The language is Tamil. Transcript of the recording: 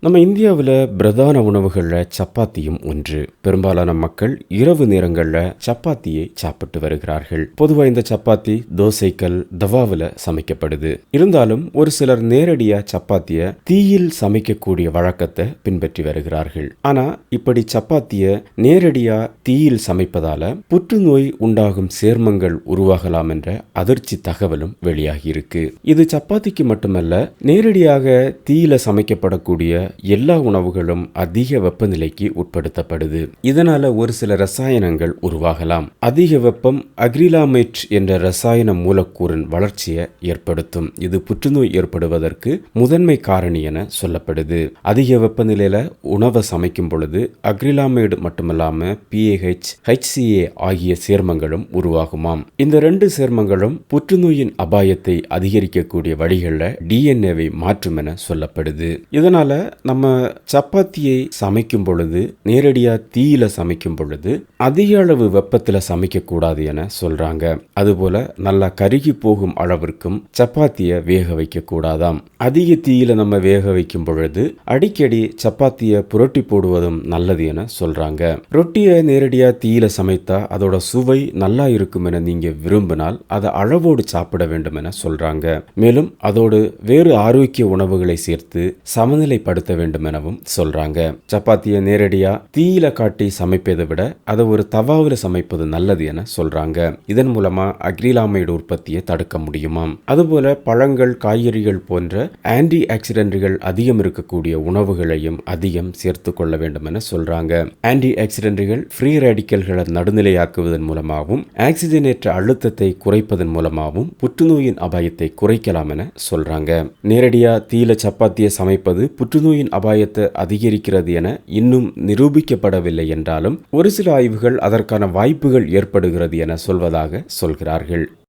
நம்ம இந்தியாவில் பிரதான உணவுகளில் சப்பாத்தியும் ஒன்று. பெரும்பாலான மக்கள் இரவு நேரங்களில் சப்பாத்தியை சாப்பிட்டு வருகிறார்கள். பொதுவாக இந்த சப்பாத்தி தோசைக்கல் தவாவில் சமைக்கப்படுது. இருந்தாலும் ஒரு சிலர் நேரடியாக சப்பாத்தியை தீயில் சமைக்கக்கூடிய வழக்கத்தை பின்பற்றி வருகிறார்கள். ஆனா இப்படி சப்பாத்தியை நேரடியாக தீயில் சமைப்பதால புற்றுநோய் உண்டாகும் சேர்மங்கள் உருவாகலாம் என்ற அதிர்ச்சி தகவலும் வெளியாகி இருக்கு. இது சப்பாத்திக்கு மட்டுமல்ல, நேரடியாக தீயில சமைக்கப்படக்கூடிய எல்லா உணவுகளும் அதிக வெப்பநிலைக்கு உட்படுத்தப்படுது. இதனால ஒரு சில ரசாயனங்கள் உருவாகலாம். அதிக வெப்பம் அக்ரிலாமேட் என்ற ரசாயன மூலக்கூறின் வளர்ச்சியை ஏற்படுத்தும். இது புற்றுநோய் ஏற்படுவதற்கு முதன்மை காரணி என சொல்லப்படுது. அதிக வெப்பநிலையில உணவை சமைக்கும் பொழுது அக்ரிலாமேடு மட்டுமல்லாம PAH, HCA ஆகிய சேர்மங்களும் உருவாகுமாம். இந்த ரெண்டு சேர்மங்களும் புற்றுநோயின் அபாயத்தை அதிகரிக்கக்கூடிய வழிகளில் DNA மாற்றும் என சொல்லப்படுது. இதனால நம்ம சப்பாத்தியை சமைக்கும் பொழுது, நேரடியா தீயில சமைக்கும் பொழுது அதிக அளவு வெப்பத்துல சமைக்க கூடாது என சொல்றாங்க. அதுபோல நல்லா கருகி போகும் அளவிற்கும் சப்பாத்தியை வேக வைக்க கூடாதாம். அதிக தீயில நம்ம வேக வைக்கும் பொழுது அடிக்கடி சப்பாத்தியை புரட்டி போடுவதும் நல்லது என சொல்றாங்க. ரொட்டியை நேரடியா தீயில சமைத்தா அதோட சுவை நல்லா இருக்கும் என நீங்க விரும்பினால் அதை அளவோடு சாப்பிட வேண்டும் என சொல்றாங்க. மேலும் அதோடு வேறு ஆரோக்கிய உணவுகளை சேர்த்து சமநிலைப்படுத்த வேண்டும் எனவும் சொல்றாங்க. சப்பாத்தியை நேரடியா தீயில காட்டி சமைப்பதை விட அதை ஒரு தவாவில் சமைப்பது நல்லது என சொல்றாங்க. இதன் மூலமா அக்ரிலாமைடு உற்பத்தியை தடுக்க முடியுமாம். அதுபோல பழங்கள், காய்கறிகள் போன்ற ஆன்டி ஆக்சிடென்ட்கள் அதிகம் இருக்கக்கூடிய உணவுகளையும் அதிகம் சேர்த்து கொள்ள வேண்டும் என சொல்றாங்க. ஆன்டி ஆக்சிடென்ட்கள் ஃப்ரீ ரேடிக்கல்களை நடுநிலையாக்குவதன் மூலமாகவும் ஆக்சிஜனேற்ற அழுத்தத்தை குறைப்பதன் மூலமாகவும் புற்றுநோயின் அபாயத்தை குறைக்கலாம் என சொல்றாங்க. நேரடியா தீயில சப்பாத்தியை சமைப்பது புற்றுநோயின் அபாயத்தை அதிகரிக்கிறது என இன்னும் நிரூபிக்கப்படவில்லை என்றாலும் ஒரு சில ஆய்வுகள் அதற்கான வாய்ப்புகள் ஏற்படுகிறது என சொல்வதாக சொல்கிறார்கள்.